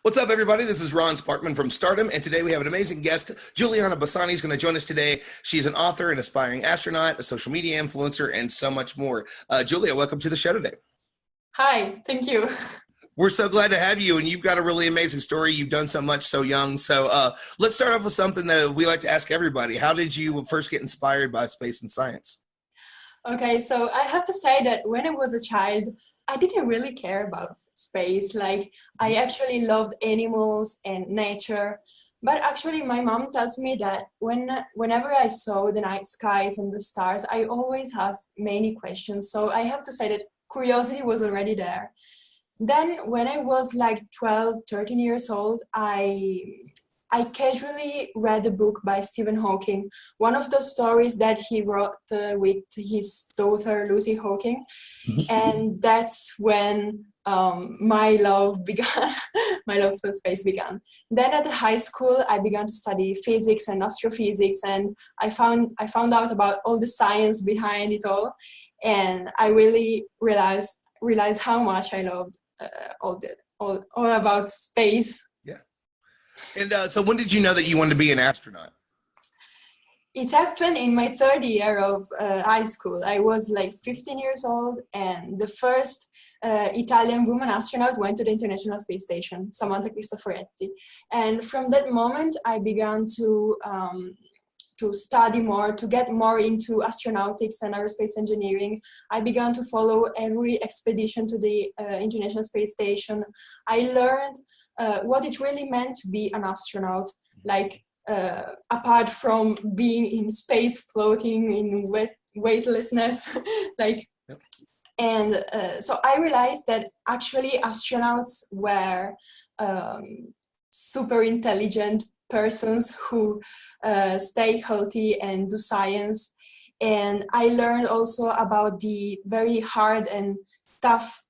What's up, everybody? This is Ron Sparkman from Stardom, and today we have an amazing guest. Juliana Bassani is going to join us today. She's an author, an aspiring astronaut, a social media influencer, and so much more. Julia, welcome to the show today. Hi, thank you. We're so glad to have you, and you've got a really amazing story. You've done so much so young. So let's start off with something that we like to ask everybody. How did you first get inspired by space and science? Okay, so I have to say that when I was a child, I didn't really care about space. Like, I actually loved animals and nature. But actually, my mom tells me that whenever I saw the night skies and the stars, I always asked many questions. So I have to say that curiosity was already there. Then when I was like 12, 13 years old, I casually read a book by Stephen Hawking, one of those stories that he wrote with his daughter, Lucy Hawking. And that's when my love began, my love for space began. Then at the high school, I began to study physics and astrophysics, and I found out about all the science behind it all. And I really realized how much I loved all about space. Yeah. And so when did you know that you wanted to be an astronaut? It happened in my third year of high school. I was like 15 years old, and the first Italian woman astronaut went to the International Space Station, Samantha Cristoforetti. And from that moment, I began to study more, to get more into astronautics and aerospace engineering. I began to follow every expedition to the International Space Station. I learned what it really meant to be an astronaut, like apart from being in space, floating in weightlessness, like. Yep. And so I realized that actually astronauts were super intelligent persons who stay healthy and do science. And I learned also about the very hard and tough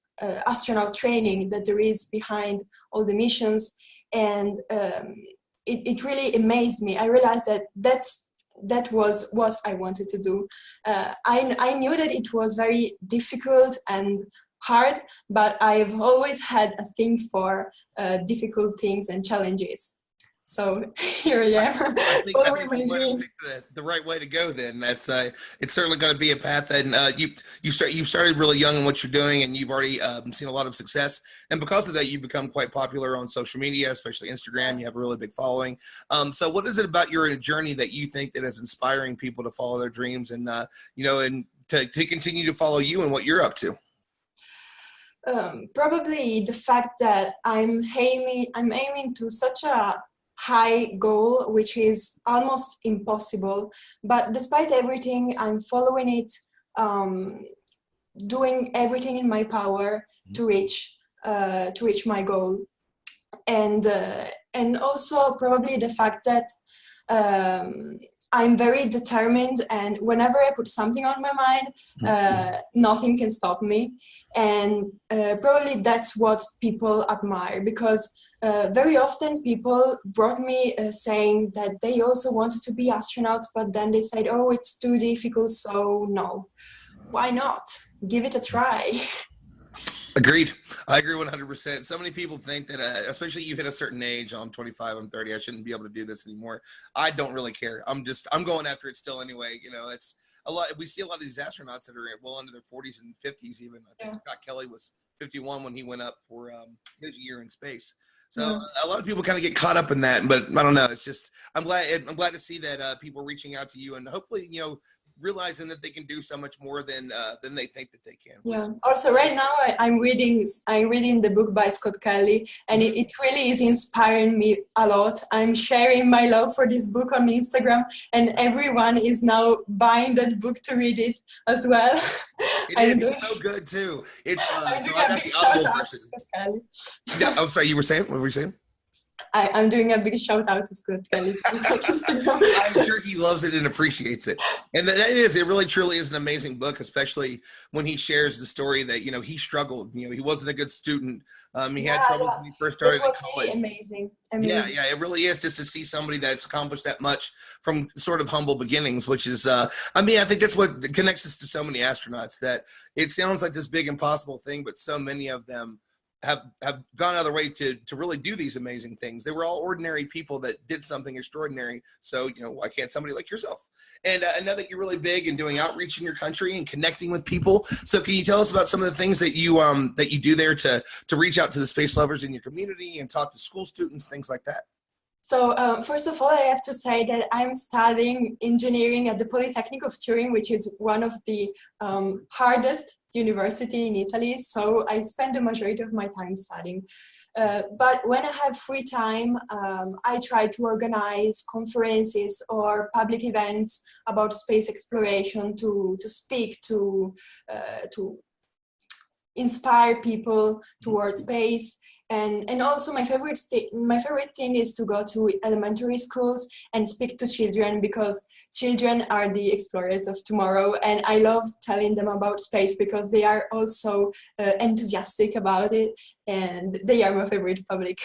astronaut training that there is behind all the missions. And it really amazed me. I realized that was what I wanted to do. I knew that it was very difficult and hard, but I've always had a thing for difficult things and challenges. So here I am. I think you picked the right way to go. Then that's it's certainly going to be a path. And you started really young in what you're doing, and you've already seen a lot of success. And because of that, you've become quite popular on social media, especially Instagram. You have a really big following. So what is it about your journey that you think that is inspiring people to follow their dreams and and to continue to follow you and what you're up to? Probably the fact that I'm aiming to such a high goal, which is almost impossible, but despite everything, I'm following it, doing everything in my power to reach my goal. And also probably the fact that I'm very determined, and whenever I put something on my mind, nothing can stop me. And probably that's what people admire, because very often people wrote me saying that they also wanted to be astronauts, but then they said, oh, it's too difficult, so no. Why not? Give it a try. Agreed. I agree 100%. So many people think that, especially you hit a certain age, I'm 25, I'm 30, I shouldn't be able to do this anymore. I don't really care. I'm going after it still anyway. It's a lot. We see a lot of these astronauts that are well into their 40s and 50s even. I think Scott Kelly was 51 when he went up for his year in space. So a lot of people kind of get caught up in that, but I don't know. It's just I'm glad to see that people are reaching out to you, and hopefully realizing that they can do so much more than they think that they can. Yeah. Also, right now I'm reading the book by Scott Kelly, and it really is inspiring me a lot. I'm sharing my love for this book on Instagram, and everyone is now buying that book to read it as well. It's so good too. It's I'm so doing I a got big the shout Audible out to version. Scott Kelly. Yeah, I'm sorry. You were saying? What were you saying? I'm doing a big shout out to Scott Kelly's book on Instagram. I'm sure he loves it and appreciates it. And it really truly is an amazing book, especially when he shares the story that, he struggled. He wasn't a good student. He had trouble when he first started in college. Really amazing. Yeah, it really is, just to see somebody that's accomplished that much from sort of humble beginnings, which is, I think that's what connects us to so many astronauts, that it sounds like this big impossible thing, but so many of them have gone out of their way to really do these amazing things. They were all ordinary people that did something extraordinary. So, you know, why can't somebody like yourself? And I know that you're really big in doing outreach in your country and connecting with people. So can you tell us about some of the things that you do there to reach out to the space lovers in your community and talk to school students, things like that? So first of all, I have to say that I'm studying engineering at the Polytechnic of Turin, which is one of the hardest university in Italy. So I spend the majority of my time studying. But when I have free time, I try to organize conferences or public events about space exploration to speak to inspire people towards space. And also my favorite thing is to go to elementary schools and speak to children, because children are the explorers of tomorrow, and I love telling them about space because they are also enthusiastic about it, and they are my favorite public.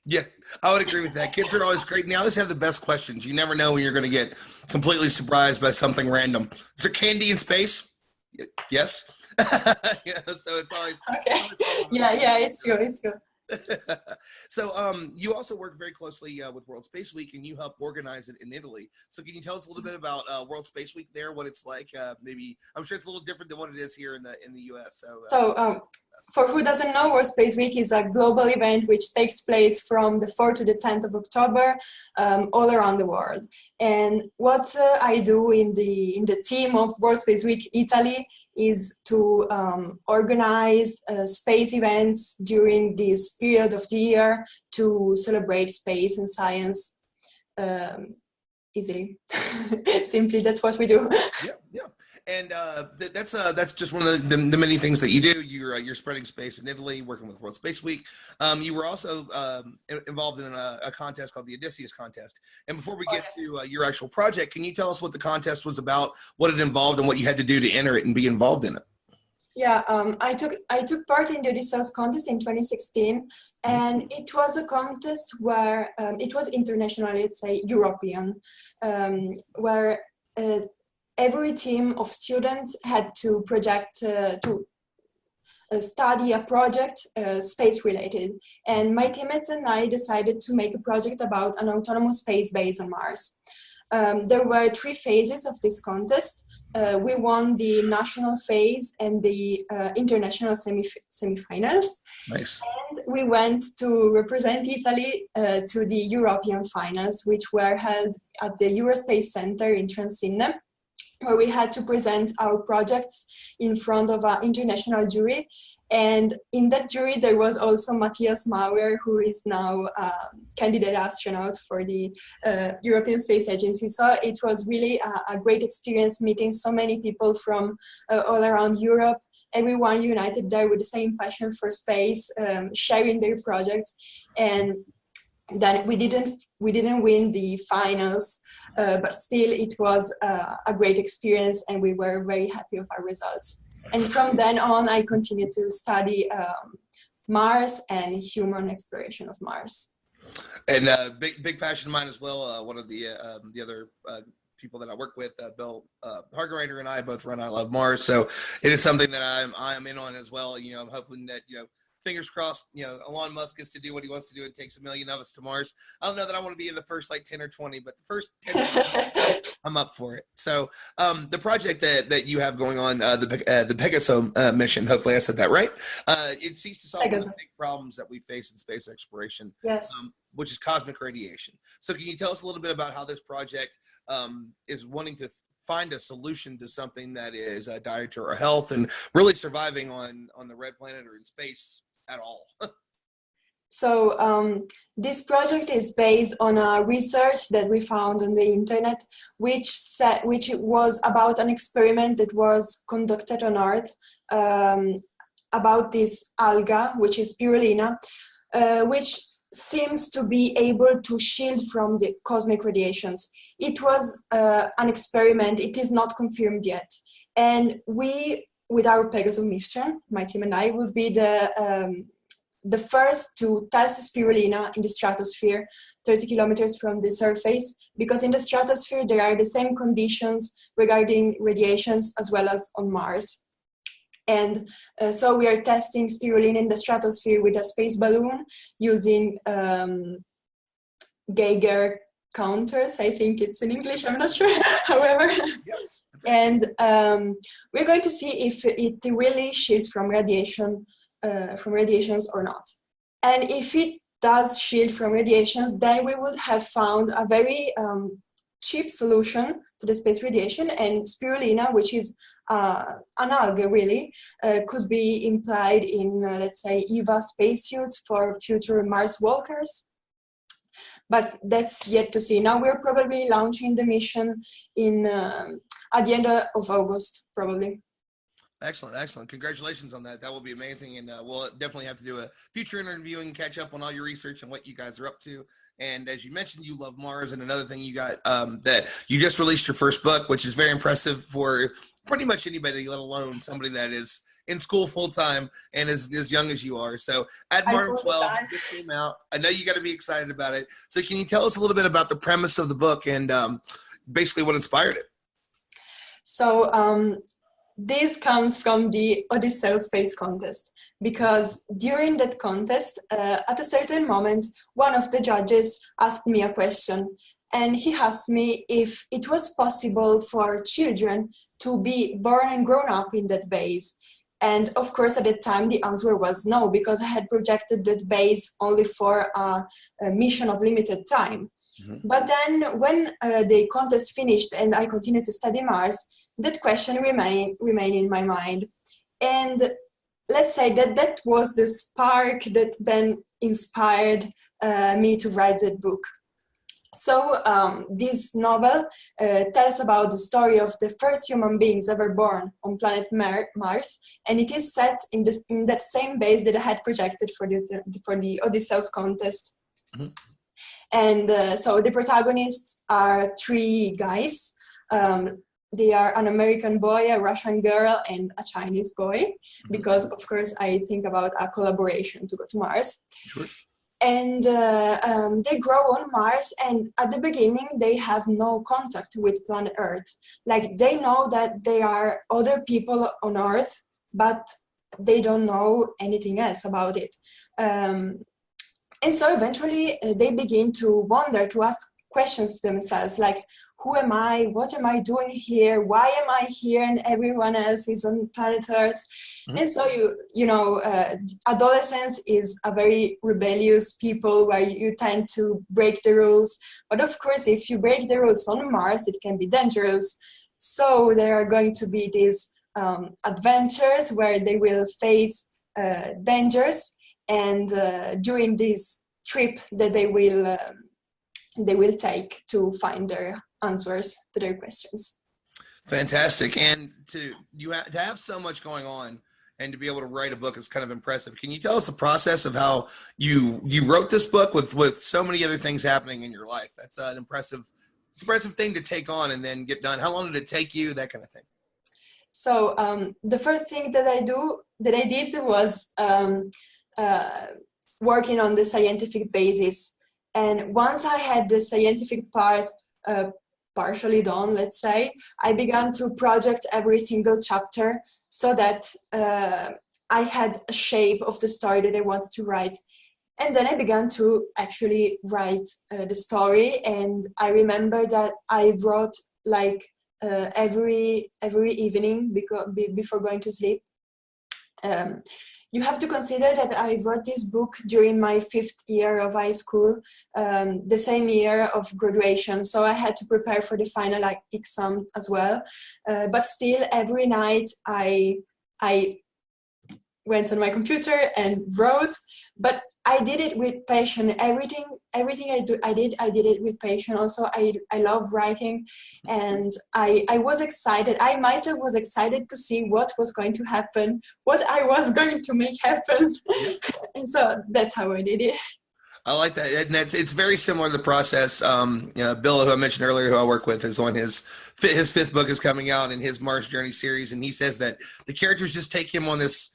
Yeah, I would agree with that. Kids are always great, and they always have the best questions. You never know when you're going to get completely surprised by something random. Is there candy in space? Yes. Yeah, so it's always okay. Yeah, it's true. So you also work very closely with World Space Week, and you help organize it in Italy. So can you tell us a little bit about World Space Week there, what it's like? Maybe I'm sure it's a little different than what it is here in the US. So for who doesn't know, World Space Week is a global event which takes place from the 4th to the 10th of October all around the world. And what I do in the team of World Space Week Italy is to organize space events during this period of the year to celebrate space and science easily. Simply, that's what we do. Yeah. And that's just one of the many things that you do. You're spreading space in Italy, working with World Space Week. You were also involved in a contest called the Odyssey Contest. And before we get to your actual project, can you tell us what the contest was about, what it involved, and what you had to do to enter it and be involved in it? Yeah, I took part in the Odyssey Contest in 2016, and it was a contest where it was international, let's say European, where every team of students had to study a project space related. And my teammates and I decided to make a project about an autonomous space base on Mars. There were 3 phases of this contest. We won the national phase and the international semifinals. Nice. And we went to represent Italy to the European finals, which were held at the Eurospace Center in Transinne, where we had to present our projects in front of an international jury. And in that jury, there was also Matthias Maurer, who is now a candidate astronaut for the European Space Agency. So it was really a great experience meeting so many people from all around Europe, everyone united there with the same passion for space, sharing their projects. And then we didn't win the finals, but still it was a great experience, and we were very happy with our results. And from then on, I continued to study Mars and human exploration of Mars. And big passion of mine as well. One of the other people that I work with, Bill Hargerader, and I both run I Love Mars. So it is something that I'm in on as well. You know, I'm hoping that, you know, fingers crossed, you know, Elon Musk gets to do what he wants to do and takes 1 million of us to Mars. I don't know that I want to be in the first like 10 or 20, but the first 10, I'm up for it. So the project that you have going on, the Pegasus mission, hopefully I said that right. It seeks to solve one of the big problems that we face in space exploration, yes, which is cosmic radiation. So can you tell us a little bit about how this project is wanting to find a solution to something that is dire to our health and really surviving on the red planet or in space at all? So this project is based on a research that we found on the internet, which was about an experiment that was conducted on Earth about this alga, which is spirulina, which seems to be able to shield from the cosmic radiations. It was an experiment. It is not confirmed yet. And we, with our Pegasus mission, my team and I, will be the first to test the spirulina in the stratosphere, 30 kilometers from the surface, because in the stratosphere there are the same conditions regarding radiations as well as on Mars. And so we are testing spirulina in the stratosphere with a space balloon using Geiger counters. I think it's in English, I'm not sure, however. Yes. And we're going to see if it really shields from radiations or not. And if it does shield from radiations, then we would have found a very cheap solution to the space radiation, and spirulina, which is an algae really, could be implied in, let's say, EVA spacesuits for future Mars walkers. But that's yet to see. Now we're probably launching the mission in at the end of August, probably. Excellent, excellent. Congratulations on that. That will be amazing. And we'll definitely have to do a future interview and catch up on all your research and what you guys are up to. And as you mentioned, you love Mars. And another thing you got that you just released your first book, which is very impressive for pretty much anybody, let alone somebody that is in school full time and as young as you are. So at Martin 12, this came out. I know you got to be excited about it. So can you tell us a little bit about the premise of the book and basically what inspired it? So this comes from the Odyssey Space Contest, because during that contest, at a certain moment, one of the judges asked me a question, and he asked me if it was possible for children to be born and grown up in that base. And of course, at that time, the answer was no, because I had projected that base only for a mission of limited time. Mm-hmm. But then when the contest finished and I continued to study Mars, that question remained in my mind. And let's say that was the spark that then inspired me to write that book. So this novel tells about the story of the first human beings ever born on planet Mars, and it is set in that same base that I had projected for the Odyssey Contest. Mm-hmm. And so the protagonists are three guys. They are an American boy, a Russian girl, and a Chinese boy, because of course I think about a collaboration to go to Mars. Sure. And they grow on Mars, and at the beginning they have no contact with planet Earth. Like, they know that there are other people on Earth, but they don't know anything else about it. And so eventually they begin to wonder, to ask questions to themselves, like, who am I? What am I doing here? Why am I here and everyone else is on planet Earth? Mm-hmm. And so, you know, adolescence is a very rebellious people where you tend to break the rules. But of course, if you break the rules on Mars, it can be dangerous. So there are going to be these adventures where they will face dangers. And during this trip that they will take to find their answers to their questions. Fantastic. And to have so much going on and to be able to write a book is kind of impressive. Can you tell us the process of how you wrote this book with so many other things happening in your life? That's an impressive thing to take on and then get done. How long did it take you? That kind of thing. So the first thing that I did was working on the scientific basis. And once I had the scientific part partially done, let's say, I began to project every single chapter so that I had a shape of the story that I wanted to write. And then I began to actually write the story. And I remember that I wrote like every evening before going to sleep. You have to consider that I wrote this book during my 5th year of high school, the same year of graduation. So I had to prepare for the final exam as well. But still, every night I went on my computer and wrote. But I did it with passion. Everything I did it with passion. Also, I love writing, and I was excited. I myself was excited to see what was going to happen, what I was going to make happen. Yeah. And so that's how I did it. I like that. And it's very similar to the process. Bill, who I mentioned earlier, who I work with, is on his 5th book is coming out in his Mars Journey series. And he says that the characters just take him on this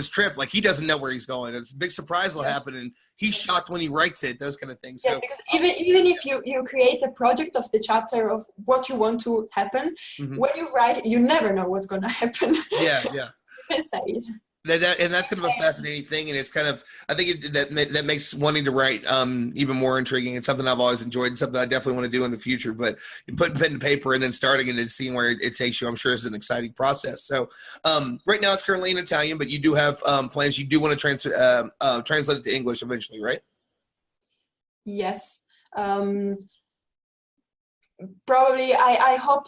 trip, like he doesn't know where he's going. It's a big surprise will happen, and he's shocked when he writes it, those kind of things. Yes, so, because even if you create a project of the chapter of what you want to happen, mm-hmm. when you write, you never know what's going to happen. Yeah. can say it. And that's kind of a fascinating thing, and it's kind of, I think that makes wanting to write even more intriguing. It's something I've always enjoyed, and something I definitely want to do in the future. But putting pen to paper and then starting it and seeing where it takes you, I'm sure is an exciting process. So right now it's currently in Italian, but you do have plans. You do want to translate it to English eventually, right? Yes. Probably I hope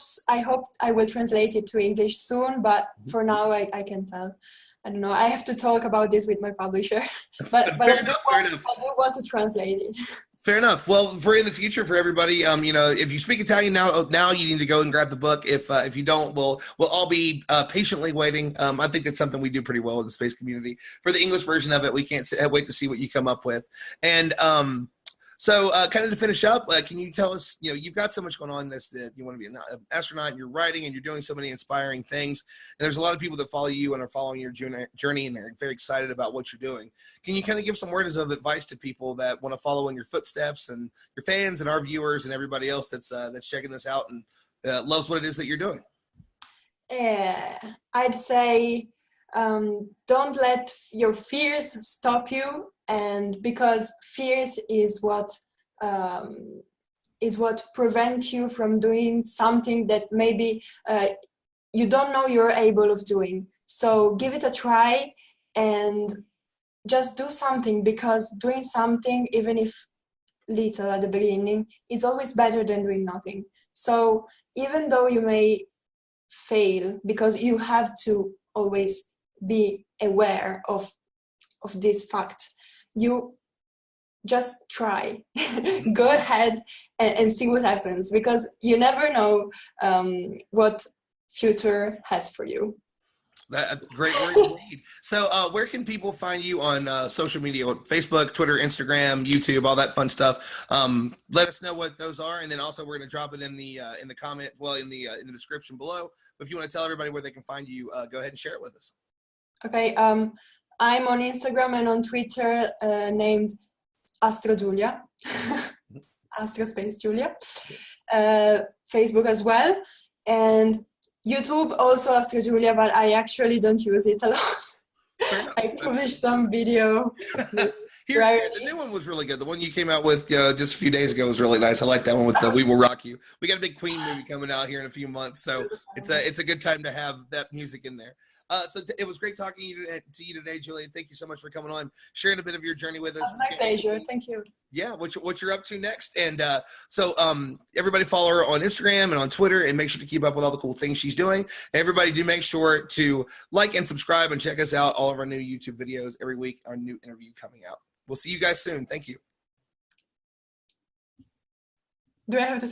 I will translate it to English soon, but for now I can tell. I don't know. I have to talk about this with my publisher, but Fair I do enough. want to translate it. Fair enough. Well, for in the future, for everybody, if you speak Italian now you need to go and grab the book. If you don't, we'll all be patiently waiting. I think that's something we do pretty well in the space community. For the English version of it, we can't wait to see what you come up with. And so kind of to finish up, can you tell us, you've got so much going on this, that you want to be an astronaut, and you're writing, and you're doing so many inspiring things. And there's a lot of people that follow you and are following your journey, and they're very excited about what you're doing. Can you kind of give some words of advice to people that want to follow in your footsteps, and your fans and our viewers and everybody else that's checking this out and loves what it is that you're doing? I'd say don't let your fears stop you, and because fears is what prevents you from doing something that maybe you don't know you're able of doing. So give it a try and just do something, because doing something, even if little at the beginning, is always better than doing nothing. So even though you may fail, because you have to always be aware of this fact, you just try. Go ahead and see what happens, because you never know what future has for you. Great words indeed. So where can people find you on social media? Facebook, Twitter, Instagram, YouTube, all that fun stuff. Let us know what those are, and then also we're going to drop it in the comment, in the description below. But if you want to tell everybody where they can find you, go ahead and share it with us. Okay, I'm on Instagram and on Twitter named AstroJulia, Astrospace Julia. Facebook as well, and YouTube also AstroJulia, but I actually don't use it a lot. I published some video. Here, the new one was really good. The one you came out with just a few days ago was really nice. I like that one with the "We Will Rock You." We got a big Queen movie coming out here in a few months, so it's a good time to have that music in there. So it was great talking to you today, Julia. Thank you so much for coming on, sharing a bit of your journey with us. My pleasure. Thank you. Yeah, what you're up to next. And so everybody follow her on Instagram and on Twitter, and make sure to keep up with all the cool things she's doing. And everybody do make sure to like and subscribe and check us out, all of our new YouTube videos every week, our new interview coming out. We'll see you guys soon. Thank you. Do I have to